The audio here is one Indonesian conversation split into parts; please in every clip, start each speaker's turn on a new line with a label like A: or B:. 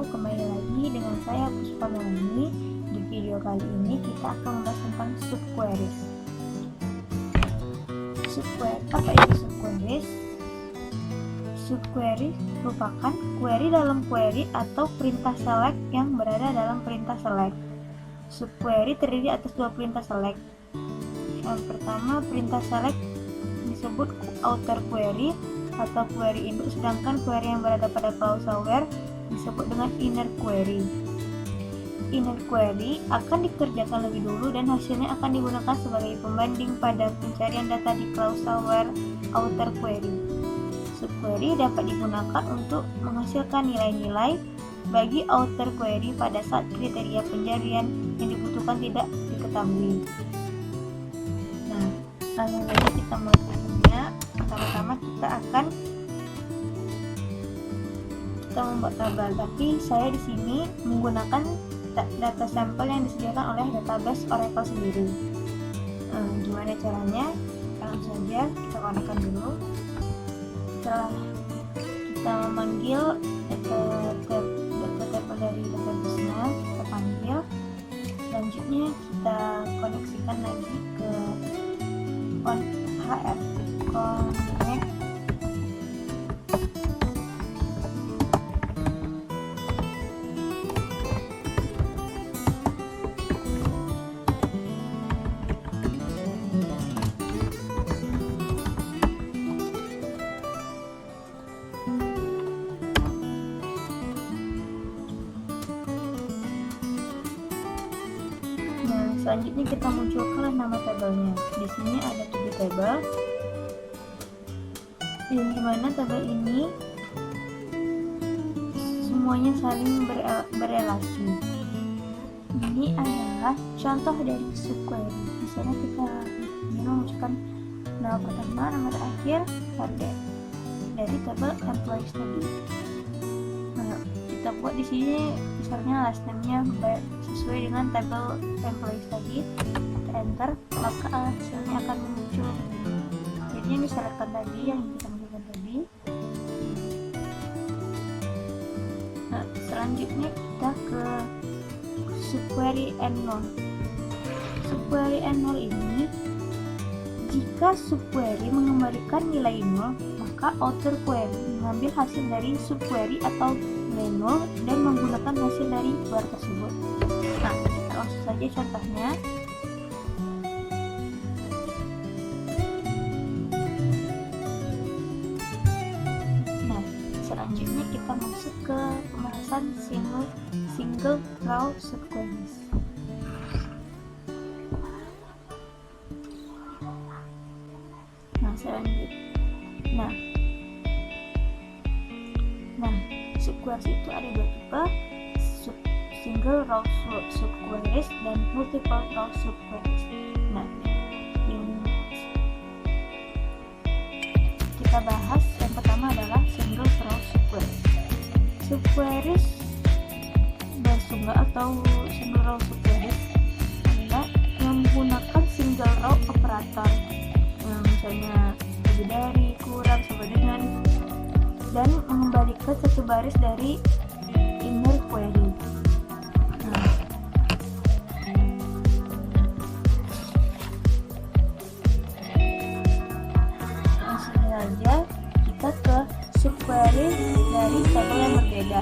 A: kembali lagi dengan saya Puspa Melani. Di video kali ini kita akan membahas tentang subqueries. Apa itu subqueries? Subquery merupakan query dalam query atau perintah select yang berada dalam perintah select. Subquery terdiri atas dua perintah select. Yang pertama, perintah select disebut outer query atau query induk, sedangkan query yang berada pada clausal where disebut dengan inner query. Inner query akan dikerjakan lebih dulu dan hasilnya akan digunakan sebagai pembanding pada pencarian data di clausal where outer query. Subquery dapat digunakan untuk menghasilkan nilai-nilai bagi outer query pada saat kriteria pencarian yang dibutuhkan tidak diketahui. Nah, langsung saja kita mulai. Pertama-tama kita akan membuat tabel, tapi saya di sini menggunakan data sampel yang disediakan oleh database Oracle sendiri. Gimana caranya? Langsung saja kita konekkan dulu. Setelah kita memanggil data tabel dari database-nya, kita panggil. Selanjutnya kita koneksikan lagi ke href connect. Selanjutnya kita munculkan nama tabelnya. Di sini ada 7 tabel, yang dimana tabel ini semuanya saling berelasi. Ini adalah contoh dari subquery. Misalnya kita memasukkan nama pertama, nama terakhir, target dari tabel employees tadi. Nah, kita buat di sini misalnya last name-nya sesuai dengan tabel employees tadi. Kita enter, maka hasilnya akan muncul. Jadi misalkan tadi yang kita masukkan tadi. Nah, selanjutnya kita ke subquery N0. Subquery N0 ini, jika subquery mengembalikan nilai 0, maka outer query mengambil hasil dari subquery atau nilai 0 dan menggunakan hasil dari luar tersebut. Nah, kita langsung saja contohnya. Nah, selanjutnya kita masuk ke pembahasan single row subqueries. Nah, selanjutnya. Nah, subqueries itu ada dua tipe, single row subqueries dan multiple row subqueries. Nah, kita bahas yang pertama adalah single row subqueries. Subqueries bertunggal atau single row subqueries adalah yang menggunakan single row operator, misalnya lebih dari, kurang, sama dengan, dan mengembalikan satu baris dari inner query. Kita ke subquery dari tabel yang berbeda.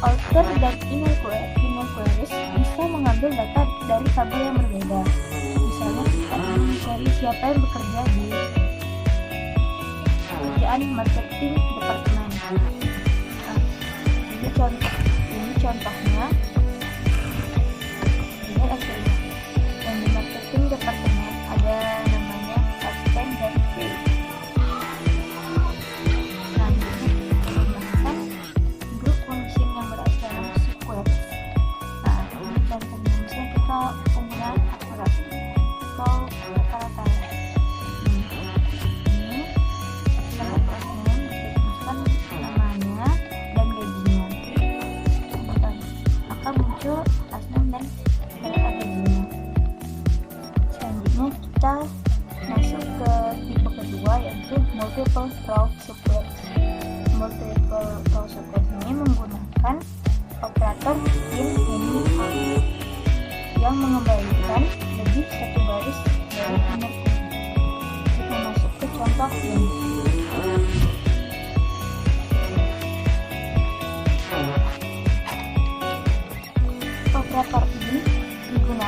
A: Outer dan inner queries bisa mengambil data dari tabel yang berbeda. Misalnya kita ingin mencari siapa yang bekerja di pekerjaan marketing departemen. Ini contohnya. Ini hasilnya. Yang di marketing departemen ada namanya absen dan pay. Kita masuk ke tipe kedua, yaitu multiple row subqueries. Multiple row subqueries ini menggunakan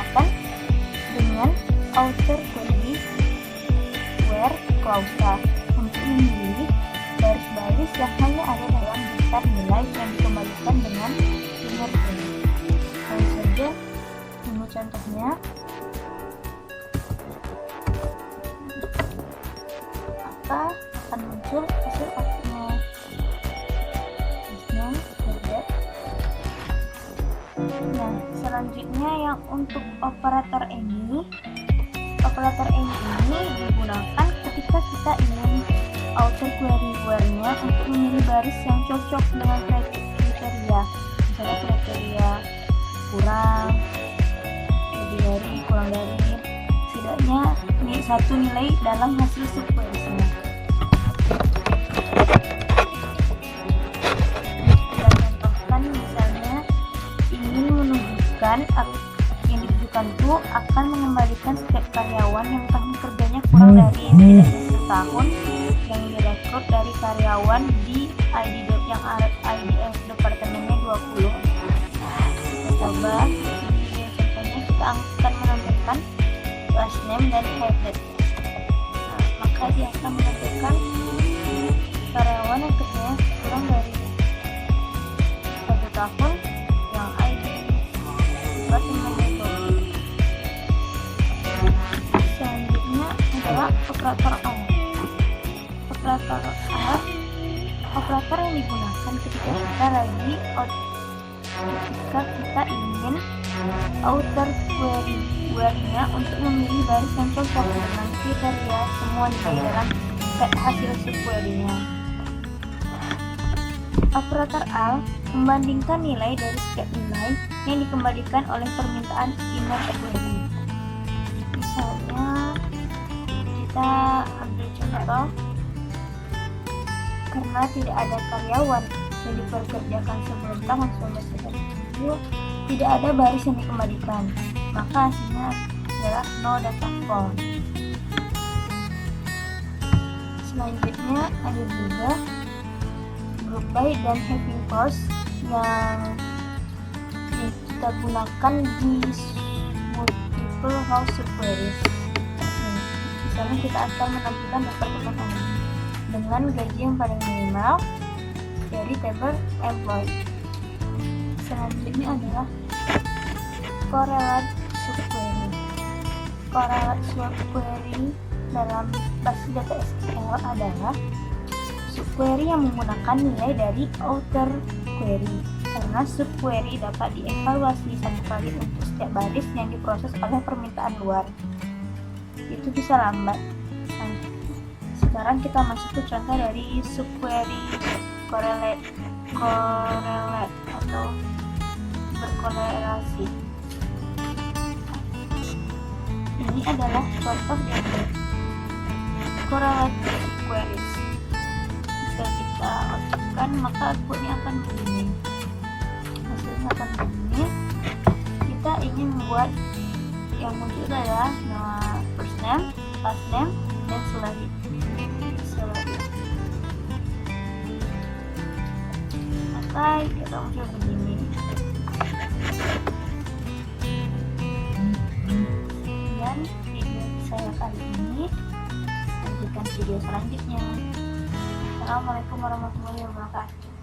A: digunakan dengan outer query where clause untuk memilih baris-baris yang hanya ada dalam daftar nilai yang dikembalikan dengan inner query. Lalu saja ini contohnya. Maka akan muncul hasil outputnya. Nah, selanjutnya yang untuk operator ini digunakan ketika kita ingin outer query where-nya untuk memilih baris yang cocok dengan kriteria. Misalnya kriteria kurang dari, setidaknya satu nilai dalam hasil subquery-nya. Kita contohkan misalnya ingin menunjukkan yang ditujukan itu akan mengembalikan setiap karyawan yang tahun kerjanya kurang dari setidaknya setahun yang direkrut dari karyawan di ID yang IDF departemennya 20. Kita coba contohnya kita akan menampilkan last name dan head date. Maka dia akan menampilkan karyawan yang kerjanya kurang dari 1 tahun yang ID departemennya 20. Selanjutnya adalah operator AND. Operator yang digunakan ketika kita ingin outer query where-nya untuk memilih baris yang cocok dengan kriteria semua nilai dalam set hasil subquery-nya. Operator AL membandingkan nilai dari setiap nilai yang dikembalikan oleh permintaan inner query. Misalnya kita ambil contoh, karena tidak ada karyawan yang diperkerjakan sebelum tahun 1997, tidak ada baris yang dikembalikan, maka hasilnya adalah no data found. Selanjutnya ada juga group by dan having clause yang kita gunakan di multiple house subqueries. Misalnya kita akan menampilkan departemen ini dengan gaji yang paling minimal dari table employee. Selanjutnya adalah correlate subquery. Correlate subquery dalam basis data SQL adalah subquery yang menggunakan nilai dari outer query, karena subquery dapat dievaluasi satu kali untuk setiap baris yang diproses oleh permintaan luar. Itu bisa lambat. Sekarang kita masuk ke contoh dari subquery correlate atau berkorelasi. Ini adalah contoh dari correlate queries. Jika kita outputkan, maka outputnya akan begini. Hasilnya akan begini. Kita ingin membuat yang muncul adalah nama first name, last name, dan selanjutnya. Maka kita muncul begini. Sekian video saya kali ini. Lanjutkan video selanjutnya. Assalamualaikum warahmatullahi wabarakatuh.